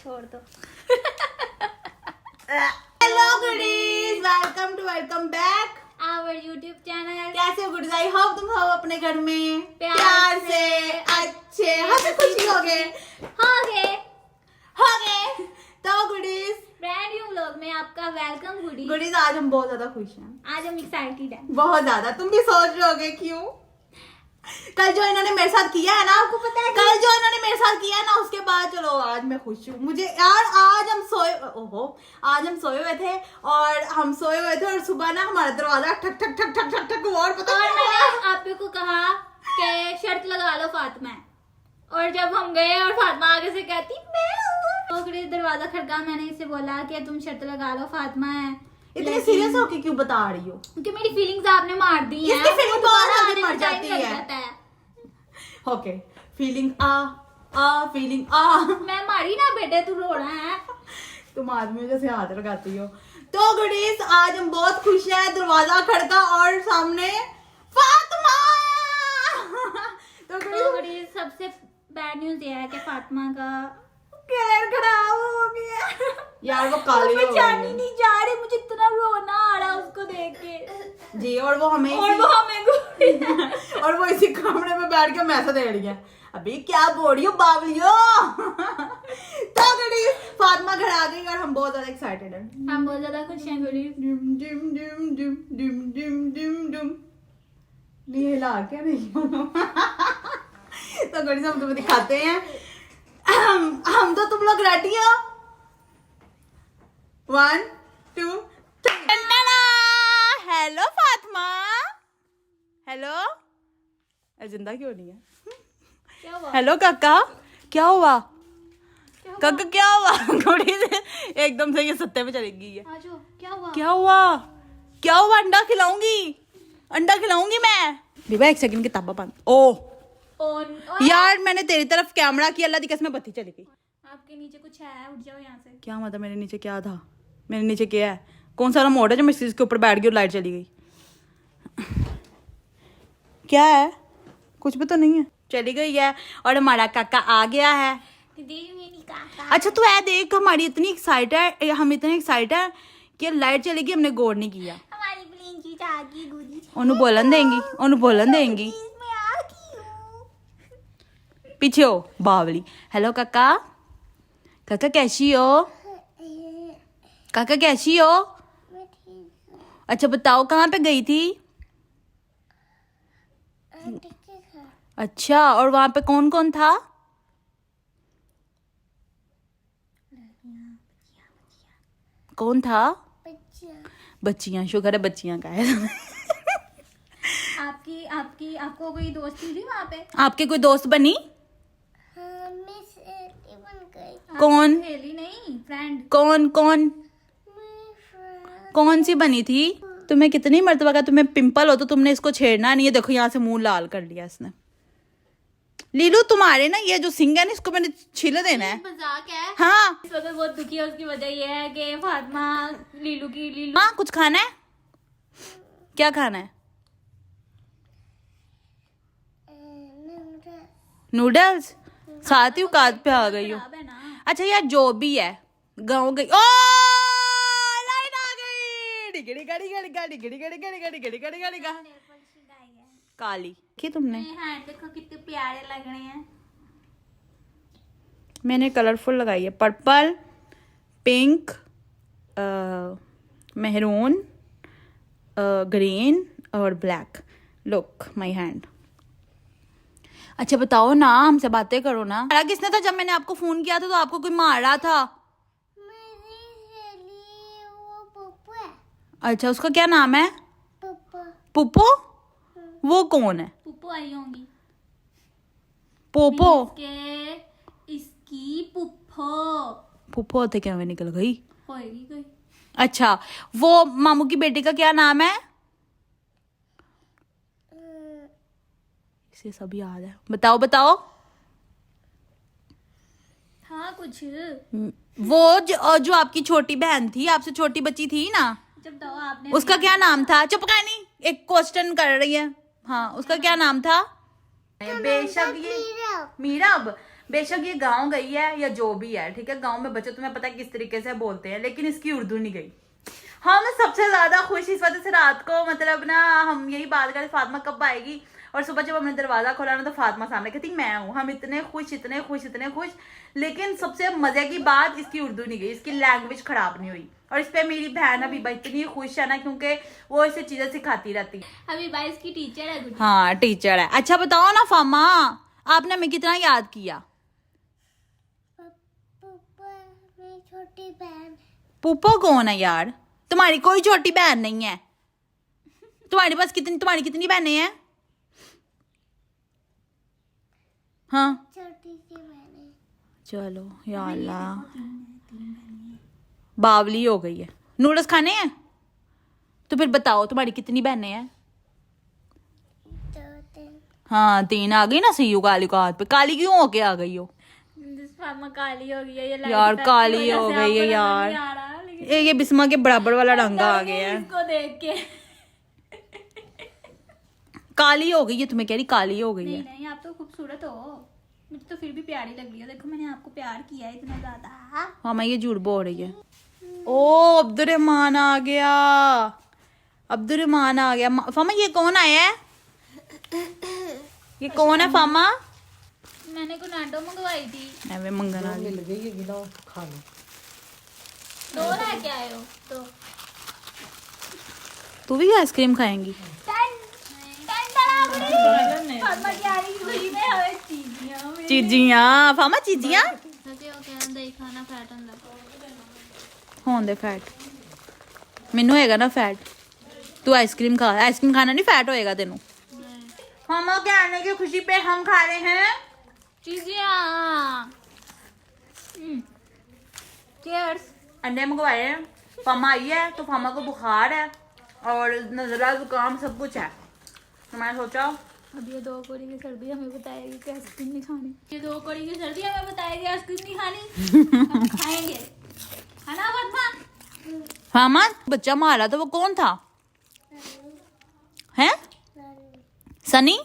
छोड़ दो। Hello goodies, welcome back our YouTube channel. कैसे हो गुडीज? आई होप तुम हो अपने घर में प्यार से अच्छे हंसी खुशी हो गए। तो गुडीज, ब्रांड न्यू व्लॉग में आपका वेलकम। गुडीज आज हम बहुत ज्यादा खुश हैं। आज हम एक्साइटेड हैं बहुत ज्यादा। तुम भी सोच रहे होगे क्यों? कल जो इन्होंने मेरे साथ किया है ना, आपको पता है? कल जो इन्होंने मेरे साथ किया है ना, उसके बाद चलो आज मैं खुश हूँ। मुझे यार आज हम सोए हुए थे और सुबह ना हमारा दरवाजा ठक ठक ठक ठक ठक ठक और पता और नहीं मैंने आप को कहा कि शर्त लगा लो फातिमा, और जब हम गए और फातिमा आगे से कहती मैं दरवाजा खड़का, मैंने इसे बोला कि तुम शर्त लगा लो फातिमा है। इतने सीरियस होके क्यों बता रही हो? क्योंकि मेरी फीलिंग्स आपने मार दी हैं। इसकी फीलिंग बहुत आने जल्दी में मर टाइम जाती लग है। जाता है। ओके, फीलिंग आ मैं मारी ना बेटे, तू रोना है। तुम आदमियों जैसे हाथ लगाती हो। तो गुडीज आज हम बहुत खुश हैं। दरवाजा खड़का और सामने फातिमा। तो गुडीज सबसे बैड न्यूज ये है कि फातिमा का कैरियर खराब हो गया यार। वो काली हो जानी गई नहीं जा रही, मुझे इतना रोना आ रहा उसको देख के जी। और वो हमें और वो इसी कमरे में बैठ के मैसेज दे रही है, अभी क्या बोल रही हो बावलियो। तो गुडीज फातिमा घर आ गई और हम बहुत ज्यादा एक्साइटेड हैं। हम बहुत ज्यादा खुश हैं गुडीज। नहीं हिला क्या नहीं। तो गुडीज हम तुम्हें दिखाते हैं। हम तो तुम लोग रेडी हो? 1 2 3। हेलो फातिमा। हेलो, जिंदा क्यों नहीं है? क्या हुआ? हेलो काका, क्या हुआ? काका क्या हुआ? घोड़ी से एकदम से ये सत्ते में चली गई है। आजो, क्या हुआ? क्या हुआ? क्या हुआ? अंडा खिलाऊंगी मैं। विभा एक सेकंड किताबा बंद। यार मैंने तेरी तरफ कैमरा किया, अल्लाह दी कसम में बत्ती चली गई। आपके नीचे कुछ है, उठ जाओ यहाँ से। क्या मतलब मेरे नीचे क्या था? मेरे नीचे क्या है? कौन सा रिमोट है जो मैं इसके ऊपर बैठ गई और लाइट चली गई? क्या है? कुछ भी तो नहीं है। चली गई है और हमारा काका आ गया है। अच्छा तू है देख, हमारी इतनी एक्साइटेड, हम इतने एक्साइटेड है कि लाइट चलेगी, हमने गौर नहीं किया। हमारी ब्लिंकिट आ गई गुडी। ओनू बोलन देंगी पीछे हो बावली। हेलो काका कैसी हो? काका कैसी हो? अच्छा बताओ कहाँ पे गई थी? अच्छा, और वहां पे कौन कौन था? कौन था? बच्चियां। शुक्र है बच्चियां का है। आपको कोई दोस्ती थी वहाँ पे? आपके कोई दोस्त बनी? कौन? सहेली नहीं, फ्रेंड। कौन सी बनी थी? तुम्हें कितनी मर्तबा का तुम्हें पिंपल हो तो तुमने इसको छेड़ना नहीं है। देखो यहाँ से मुंह लाल कर लिया इसने। लीलू तुम्हारे ना ये जो सिंग है ना, इसको मैंने छील देना है। मजाक है। हाँ इस वक्त बहुत दुखी है। उसकी वजह ये है कि फातिमा लीलू हाँ कुछ खाना है? क्या खाना है? नूडल्स। साथ ही औकात पे आ गई हो। अच्छा यार जो भी है, गाँव गई। ओ लाइन आ गई। डिगड़ी काली की तुमने। देखो कितने प्यारे लग रहे हैं। मैंने कलरफुल लगाई है, पर्पल, पिंक, मेहरून, ग्रीन और ब्लैक। Look my hand. अच्छा बताओ ना, हमसे बातें करो ना। मारा किसने था जब मैंने आपको फोन किया था? तो आपको कोई मार रहा था। अच्छा उसका क्या नाम है? पुप्पो। वो कौन है? पुप्पो आई होंगी। पोपो? इसकी पुप्पो होते क्या? मैं निकल गई। होएगी कोई। अच्छा वो मामू की बेटी का क्या नाम है? इसे सब याद है। बताओ। हाँ कुछ। वो जो आपकी छोटी बहन थी, आपसे छोटी बच्ची थी ना, जब दो आपने, उसका क्या नाम था? चुप कर नहीं, एक क्वेश्चन कर रही है। हाँ उसका क्या नाम था? बेशक ये मीरब। बेशक ये गांव गई है या जो भी है, ठीक है, गांव में बच्चे तुम्हें पता है किस तरीके से बोलते हैं, लेकिन इसकी उर्दू नहीं गई। हाँ, मैं सबसे ज्यादा खुश इस वजह से रात को, मतलब ना हम यही बात करें फातिमा कब आएगी, और सुबह जब हमने दरवाजा खोला ना तो फातिमा सामने कहती मैं हूँ। हम इतने खुश इतने खुश इतने खुश, लेकिन सबसे मजे की बात इसकी उर्दू नहीं गई, इसकी लैंग्वेज खराब नहीं हुई। और इस पे मेरी बहन अभी इतनी खुश है ना, क्योंकि वो इसे चीजें सिखाती रहती है। अभी बाई इसकी टीचर है गुड्डी। हाँ टीचर है। अच्छा बताओ ना फामा, आपने हमें कितना याद किया? छोटी बहन। पुप्पो कौन है यार? तुम्हारी कोई छोटी बहन नहीं है। तुम्हारे पास तुम्हारी कितनी बहनें हैं? हाँ छोटी सी बहन। चलो या अल्लाह, बावली हो गई है। नूडल्स खाने हैं तो फिर बताओ तुम्हारी कितनी बहनें हैं? 2 3। हाँ 3 आ गई ना। सीयू काली को हाथ पे। काली क्यों होके आ गई हो? फातिमा काली हो गई है ये लाइट यार इफेक्ट काली की वजह हो से गई है आपको यार। नजर नहीं आ रहा, लेकिन ये बिस्मा के बराबर वाला रंग आ गया है। इसको देख के काली हो गई है, तुम्हें कह रही काली हो गई नहीं है। नहीं, आप तो खूबसूरत हो, मुझे तो फिर भी प्यारी लग रही है। देखो मैंने आपको प्यार किया है इतना ज्यादा। हाँ मैं ये झूठ बोल रही है। ओ अब्दुर्रहमान आ गया, अब्दुर्रहमान आ गया। फामा ये कौन आया है? ये कौन है फामा? मैंने कोनाडो मंगवाई थी। एवे मंगन वाली। मिल गई है गिलाओ खा लो। 2 लेके आए हो तो तू भी आइसक्रीम खाएंगी? फातिमा की आ रही खुशी में हमें चीजियां मिली। चीजियां फामा चीजियां खाना फैट ਹੁੰਦਾ हों दे फैट मैनू होएगा ना फैट। तू आइसक्रीम खा, आइसक्रीम खाना नहीं फैट होएगा तेनू। फामा के आने की खुशी पे हम खा रहे हैं चीजियां। चीयर्स। अंडे मंगवाए हैं। फामा आई है तो फामा को बुखार है और नजला जुकाम सब कुछ है, तो मैंने सोचा अब ये 2 कोड़ी की सर्दी हमें बताएगी कि आइसक्रीम नहीं खानी। ये 2 कोड़ी की सर्दी हमें बताएगी आइसक्रीम नहीं खानी। हम खाएंगे, है ना फातिमा? फामा बच्चा मारा तो वो कौन था? हैं? सनी?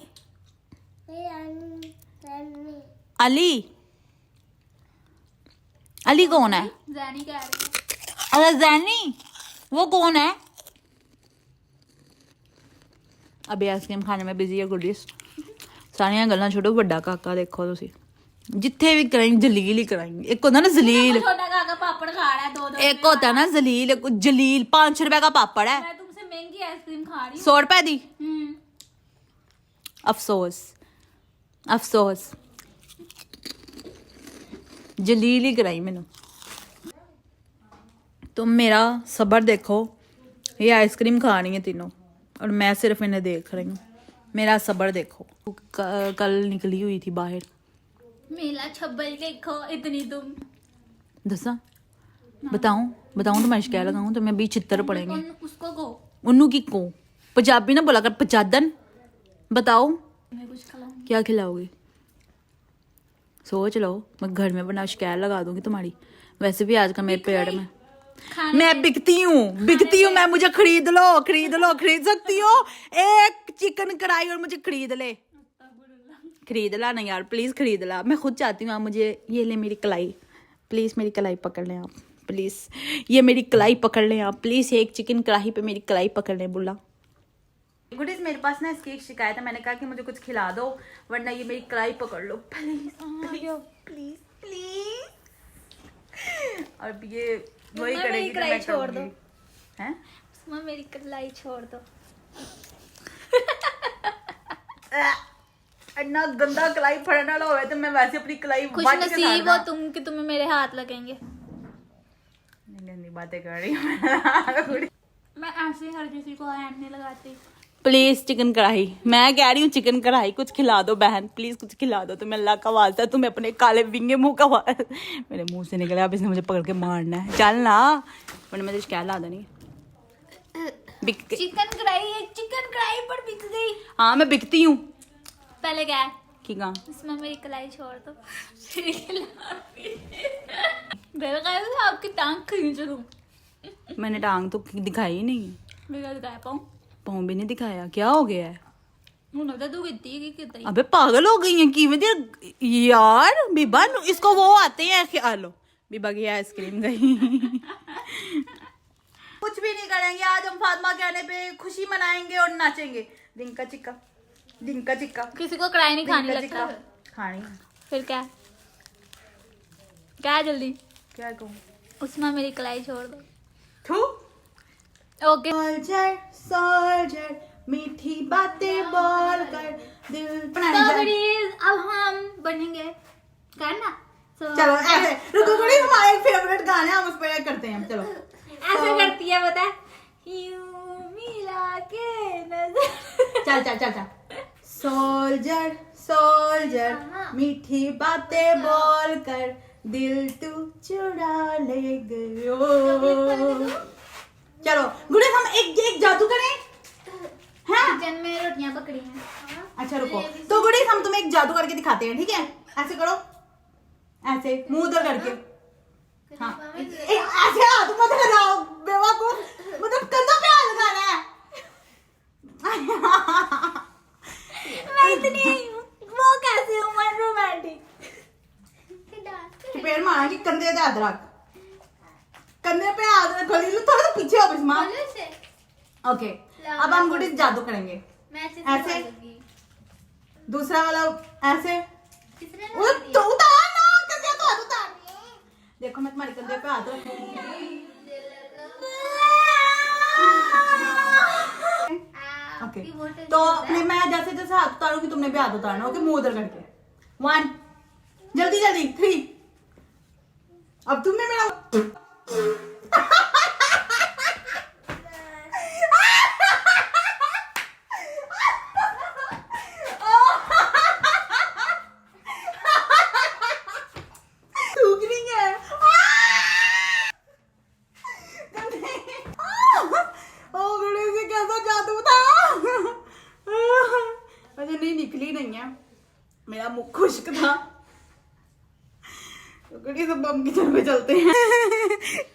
अली? अली कौन है? जैनी कह रही है। अरे जैनी वो कौन है? अभी आइसक्रीम खाने में बिजी है गुडीस। सारियां गल्लां छोड़ो, बड़ा काका देखो तुसी जिथे भी कराई जलील ही कराएंगे। एक होता ना जलील, छोटा काका पापड़ खा रहा है 2 एक होता ना जलील, एक जलील 500 रुपए का पापड़ है, मैं तुमसे महंगी आइसक्रीम खा रही हूँ। 100 रुपए दी। हम्म। अफसोस अफसोस, जलील ही कराई मैनू। तुम मेरा सब्र देखो, ये आइसक्रीम खानी है तीनों और मैं सिर्फ इन्हें देख रही हूँ। मेरा सब्र देखो। कल निकली हुई थी बाहर। मेला छब्बल देखो इतनी तुम। दसा बताऊं तुम्हें क्या लगाऊं तो मैं भी चित्तर पड़ेंगे। उसको को उन्नू की को पंजाबी ना बोला कर, पचादन। बताओ मैं कुछ खिलाऊंगी। क्या खिलाओगे? सोच लो, मैं घर में बना शिकायत लगा दूंगी तुम्हारी। वैसे भी आजकल मेरे पेड़ में मैं बिकती हूँ मैं। मुझे खरीद खरीद सकती हो एक चिकन कढ़ाई और मुझे खरीद ला ना यार, प्लीज खरीद ला। मैं खुद चाहती हूँ आप मुझे ये ले मेरी कलाई, प्लीज मेरी कलाई पकड़ लें आप, प्लीज ये मेरी कलाई पकड़ लें आप, प्लीज एक चिकन कढ़ाई पे मेरी कलाई पकड़ लें बुला। गुडीज मेरे पास ना इसकी एक शिकायत है, मैंने कहा कि मुझे कुछ खिला दो वरना ये मेरी कलाई पकड़ लो प्लीज प्लीज प्लीज। और ये वही मम्मा, करेगी मेरी जो कलाई मैं छोड़ करूंगी। हैं? मम्मा मेरी कलाई छोड़ दो। इतना गंदा कलाई फड़ने वाला होवे तो मैं वैसे अपनी कलाई खुश वाट के नसीब साथ हो ना- तुम कि तुम्हें मेरे हाथ लगेंगे। गंदी बातें कर रही हूँ। मैं ऐसे हर किसी को हैंड नहीं लगाती। प्लीज चिकन कढ़ाई, मैं कह रही हूँ चिकन कढ़ाई कुछ खिला दो बहन, प्लीज कुछ खिला दो। तुम्हें अल्लाह का वास्ता, तुम्हें अपने काले विंगे मुंह का मेरे मुंह से निकले, अब इसने मुझे पकड़ के मारना है। चल ना, वरना मैं तुझे क्या ला देनी। बिक गई। चिकन कढ़ाई पर बिक गई। हाँ मैं बिकती हूँ। पहले क्या है? की कहा? इसमें मेरी कलाई छोड़ दो। मेरे ख्याल से आपकी टांग खींच लूं। मैंने टांग तो दिखाई ही नहीं, मेरा दिखाया पाऊं। पाँव भी नहीं दिखाया। क्या हो गया है? ਹੁਣ ਤਾਂ तू कितनी की कितनी अबे पागल हो गई है किवें दी यार बीबा इसको वो आते हैं ख्यालो बीबा की आइसक्रीम गई कुछ भी नहीं करेंगे आज हम फातिमा के आने पे खुशी मनाएंगे और नाचेंगे डिंका चिक्का किसी को कढ़ाई नहीं खानी डिंका लगता चिक्का खानी फिर क्या क्या जल्दी क्या कहूँ उसमें मेरी कलाई छोड़ दो थू ओके सोल्जर मीठी बातें बोल कर दिल तो guys, अब हम बनेंगे करना चलो ऐसे रुको गुड़ी हमारा एक फेवरेट गाना है हम उस पर करते हैं चलो ऐसे करती है बता यूं मिला के नजर चल सोल्जर मीठी बातें बोल कर दिल तू चुरा ले गयो चलो गुड़ी हम एक जादू करें हाँ किचन में रोटियां पकड़ी हैं अच्छा रुको तो गुड़ी हम तुम्हें एक जादू करके दिखाते हैं ठीक है ऐसे करो ऐसे मुंह उधर करके हाँ ऐसे हाथ मत लगाओ बेवकूफ मतलब कंधों पे हाथ लगाना है मैं इतनी वो कैसे हूँ मैं रोमांटिक चपेड़ मारा कि कंधे पे हाथ रख कंधे पे हाथ रख थोड़ा सा पीछे हो बिस्मा ओके अब हम गुड़ी जादू करेंगे ऐसे दूसरा वाला ऐसे तो उतार ना कंधे तो हाथ उतार देखो मैं तुम्हारे कंधे पे हाथ रखूंगी ओके तो अपने मैं जैसे जैसे हाथ उतारूंगी तुमने भी हाथ उतारना ओके मुंह उधर करके 1 जल्दी 3 अब तुमने मेरा निकली नहीं है मेरा मुख खुश्क था तो कड़ी सब बम किचन पे चलते हैं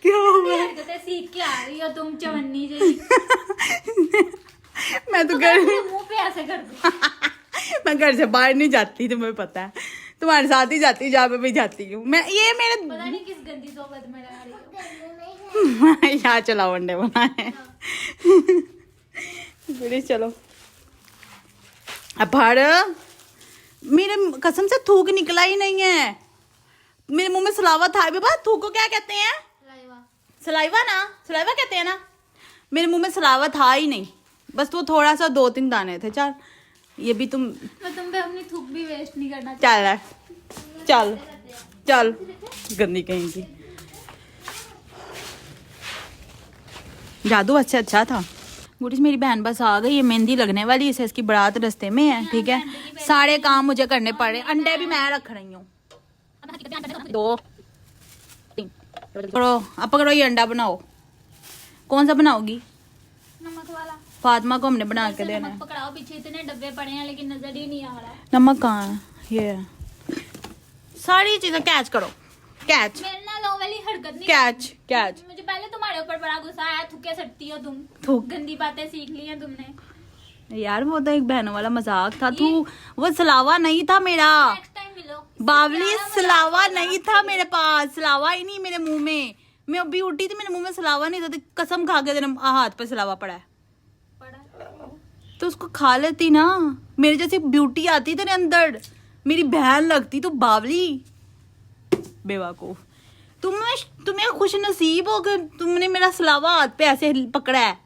क्या हुआ हरकतें सीख के आ रही हो तुम चवन्नी जैसी मैं तो घर मुंह पे ऐसे कर दो मैं घर से बाहर नहीं जाती तुम्हें पता है तुम्हारे साथ ही जाती जहाँ पे भी जाती हूँ मैं ये मेरे पता नहीं किस गंदी सोबत में रह रही हो यहाँ चलाओ अंडे बनाए बड़ी चलो अब मेरे कसम से थूक निकला ही नहीं है मेरे मुंह में सलावा था बाबा थूक को क्या कहते हैं सलाइवा ना सलाइवा कहते हैं ना मेरे मुंह में सलावा था ही नहीं बस वो थोड़ा सा 2-3 दाने थे चल ये भी तुम मैं तुम पे अपनी थूक भी वेस्ट नहीं करना चल चल गंदी कहीं की जादू अच्छा था गुड़ीज मेरी बहन बस आ गई है मेहंदी लगने वाली है इसकी बारात रास्ते में है ठीक है सारे काम मुझे करने पड़ रहे अंडे भी मैं रख रही हूँ 2 3 पकड़ो अब पकड़ो ये अंडा बनाओ कौन सा बनाओगी नमक वाला फातिमा को हमने बना के देना है नमक पकड़ाओ पीछे इतने डब्बे पड़े हैं लेकिन नजर ही नहीं आ रहा नमक कहाँ है ये है सारी चीजें कैच करो कैच मेरे ना लो वाली हरकत नहीं कैच मुझे पहले तुम्हारे ऊपर बड़ा गुस्सा आया थूके सटती हो तुम थूक गंदी बातें सीख ली हैं तुमने यार वो तो एक बहनों वाला मजाक था तू वो सलावा नहीं था मेरा नेक्स्ट टाइम मिलो बावली सलावा नहीं था मेरे पास सलावा ही नहीं मेरे मुंह में मैं अभी उठी थी मेरे मुंह में सलावा नहीं था तो कसम खा के तेरे हाथ पे सलावा पड़ा है तो उसको खा लेती ना मेरे जैसी ब्यूटी आती तेरे अंदर मेरी बहन लगती तो बावली बेवकूफ तुम्हें खुश नसीब हो कि तुमने मेरा सलावा हाथ पे ऐसे पकड़ा है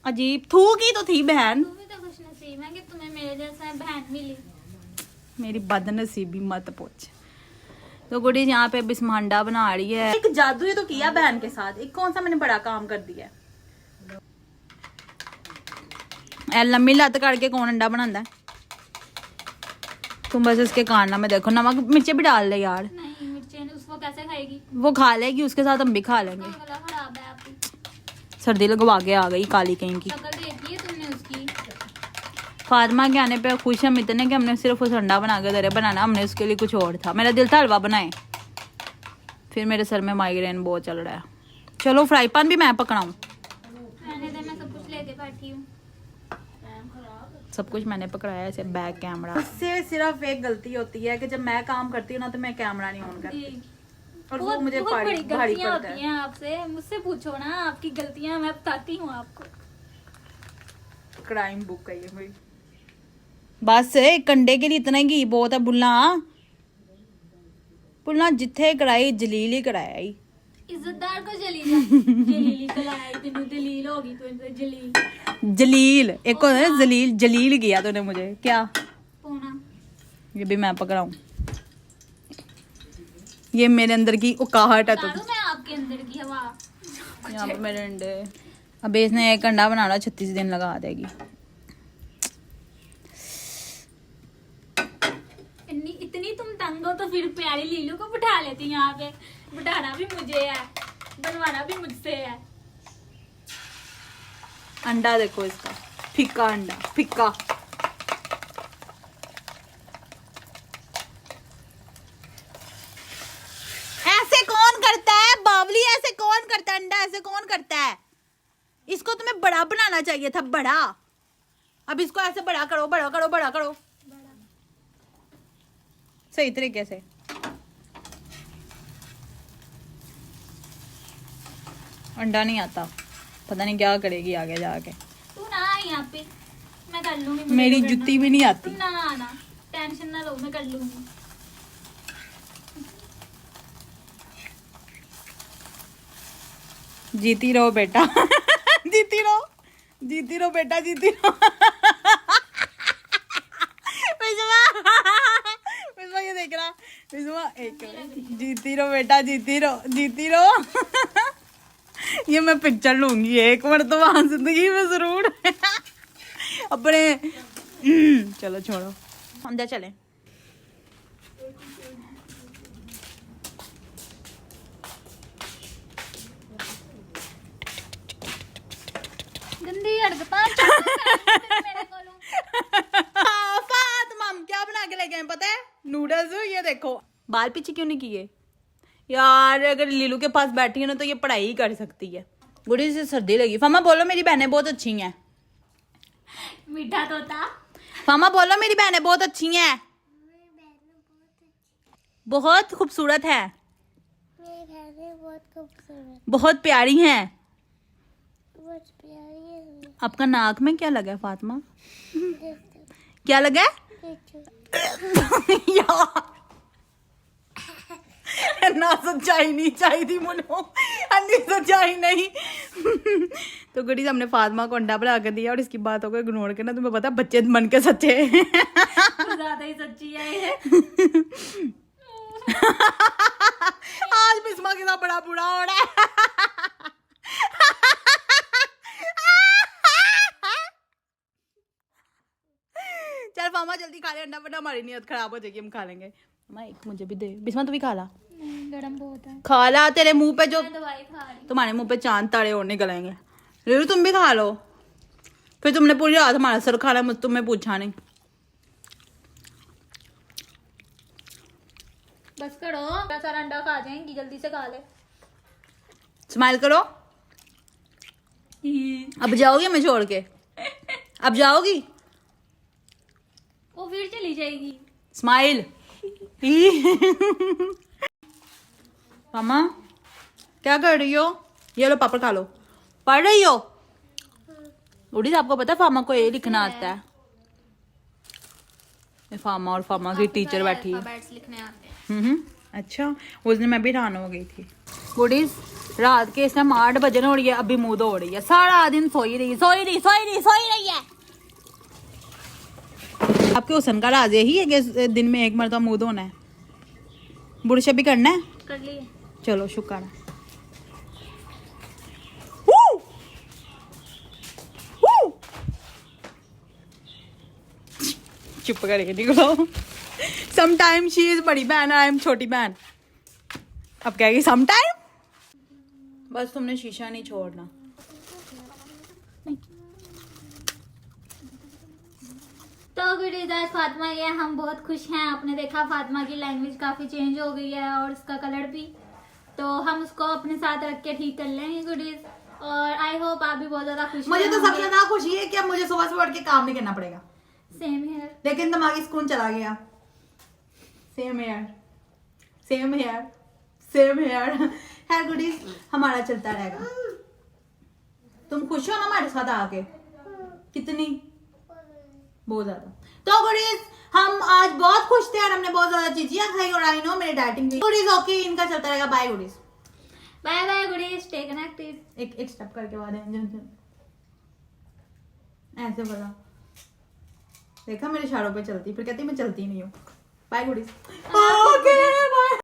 अजीब थूक ही तो थी बहन तुम भी तो खुश नसीब है कि तुम्हें मेरे जैसा बहन मिली मेरी बदनसीबी मत पूछ तो गुड़ी यहाँ पे बिस्मांडा बना रही है एक जादू ही तो किया बहन के साथ एक कौन सा मैंने बड़ा काम कर दिया है लम्बी लत करके कौन अंडा बनाता है तुम बस इसके काटना में देखो नमक मिर्चे भी डाल ले यार नहीं मिर्चें उसको कैसे खाएगी वो खा लेगी उसके साथ हम भी खा लेंगे गला खराब है आपकी सर्दी लगवा के आ गई काली कहीं की शक्ल देखी है तुमने उसकी फातिमा के आने पे खुश हम इतने कि हमने सिर्फ उस अंडा बना के दे बनाना हमने उसके लिए कुछ और था मेरा दिल था हलवा बनाए फिर मेरे सर में माइग्रेन बहुत चल रहा है चलो फ्राई पैन भी मैं पकड़ाऊं मैंने तो मैं सब कुछ लेके बैठी हूँ सब कुछ मैंने पकड़ाया है, बैक कैमरा। उससे सिर्फ एक गलती होती है कि जब मैं काम करती हूँ ना तो मैं कैमरा नहीं ऑन करती, और वो मुझे बहुत भारी बड़ी भारी गलतियां पड़ता होती है। हैं आपसे, मुझसे पूछो ना आपकी गलतियां, मैं बताती हूँ आपको। क्राइम बुक है ये कोई। बस एक कंडे के लिए इतना ही बहुत है। बुल्ला जिथे कढ़ाई जलील ही कराया ही। इज्जतदार को जलीली कलाई तेनू दलील होगी तो जलील एक होता है जलील, जलील किया तूने मुझे क्या। पोना ये भी मैं पकड़ाऊं, ये मेरे अंदर की उकाहट है। तो मारूं मैं आपके अंदर की हवा। यहाँ पे मेरे अंडे। अब इसने एक अंडा बनाना 36 दिन लगा देगी। इतनी तुम तंग हो तो फिर प्यारी लीलू को बिठा लेती यहाँ पे। बिठाना भी मुझे है, बनवाना भी मुझसे है। अंडा देखो इसका, फीका अंडा, फीका। ऐसे कौन करता है बावली, ऐसे कौन करता है अंडा, ऐसे कौन करता है। इसको तुम्हें बड़ा बनाना चाहिए था, बड़ा। अब इसको ऐसे बड़ा करो, बड़ा करो, बड़ा करो सही तरीके से। अंडा नहीं आता, पता नहीं क्या करेगी आगे जाके। तू ना आ यहाँ पे, मैं कर लूंगी। मेरी जुत्ती भी नहीं आती। तुम ना आना, टेंशन ना लो, मैं कर लूंगी। जीती रहो बेटा जीती रहो, जीती रहो बेटा, जीती रहो विश्वा ये देख रहा, विश्वा एक जीती रहो बेटा, जीती रहो, जीती रहो ये मैं पिक्चर लूंगी एक मरतबा जिंदगी में जरूर अपने चलो छोड़ो, हम जा चले। गंदी हरकतां मेरे कोलों। फातिमा हम क्या बना के लेके आए पता है, नूडल्स। ये देखो बाल पीछे क्यों नहीं किए यार, अगर लीलू के पास बैठी है ना तो ये पढ़ाई ही कर सकती है। गुड़ी से सर्दी लगी। फामा बोलो मेरी बहनें बहुत अच्छी हैं। मीठा तोता। फामा बोलो मेरी बहनें बहुत अच्छी हैं, बहुत खूबसूरत है, मेरी बहनें बहुत खूबसूरत, बहुत प्यारी हैं। बहुत प्यारी है। आपका नाक में क्या लगा है फातिमा, क्या लगा है यार ना सच्चाई नहीं चाहिए मुनो, अन्नी सच्चाई नहीं तो गड़ी हमने फातिमा को अंडा बना कर दिया और इसकी बातों को इग्नोर करना। तुम्हें पता बच्चे मन के सच्चे ज्यादा ही सच्ची है ये। आज बिस्मा के साथ बड़ा बुरा हो रहा है चल फामा जल्दी खा ले अंडा, वरना हमारी नीयत खराब हो जाएगी, हम खा लेंगे। मामा एक मुझे भी दे, बिस्मा तू भी खा ला। गरम बहुत है। खा ला, तेरे मुंह पे जो मैं दवाई खा रही। तुम्हारे मुंह पे चांद तारे और निकलेंगे। लीलू तुम भी खा लो, फिर तुमने पूरी रात हमारा सर खाना, मुझ तुम्हें पूछा नहीं। बस करो, क्या सारा अंडा खा जाएंगी, जल्दी से खा ले। स्माइल करो। अब जाओगी हमें छोड़ के, अब जाओगी, वो फिर चली जाएगी। स्माइल मामा क्या कर रही हो, ये लो पापड़ खा लो। पढ़ रही हो उड़ी, आपको पता है फामा को ये लिखना आता है। ये फामा और फामा की टीचर बैठी है। अल्फाबेट्स लिखने आते हैं। अच्छा उस दिन मैं भी हैरान हो गई थी। गुडीज रात के इस टाइम 8 बजे हो रही है, अभी मुँह धो रही है, सारा दिन सोई रही है। आपके हुसन का राज यही है कि दिन में एक मरतबा मुँह धोना है, बुरश भी करना है। कर लिए। चलो शुक्र है। चुप करके निकलो। समटाइम शी इज बड़ी बहन, आई एम छोटी बहन। अब कहेगी समटाइम। बस तुमने शीशा नहीं छोड़ना। तो गुड आज फातिमा ये हम बहुत खुश हैं। आपने देखा फातिमा की लैंग्वेज काफ़ी चेंज हो गई है और उसका कलर भी, तो हम उसको अपने साथ रख के ठीक कर लेंगे गुडीज। और आई होप आप भी बहुत ज्यादा खुश मुझे तो सबसे ज्यादा खुशी है कि अब मुझे सुबह सुबह उठ के काम नहीं करना पड़ेगा, सेम हियर। लेकिन दिमागी सुकून चला गया। Same here same here same here. खैर गुडीज, हमारा चलता रहेगा। तुम खुश हो ना हमारे साथ आके? कितनी? बहुत ज्यादा। तो गुडीज, हम आज बहुत खुश थे और हमने बहुत ज्यादा चीजियां खाई और आई नो मेरी डाइटिंग भी। गुडीज ओके, इनका चलता रहेगा। Bye goodies. Bye bye goodies, stay connected. एक स्टेप करके बाद ऐसे बोला, देखा मेरे इशारों पे चलती, फिर कहती मैं चलती नहीं हूँ। Bye goodies. ओके।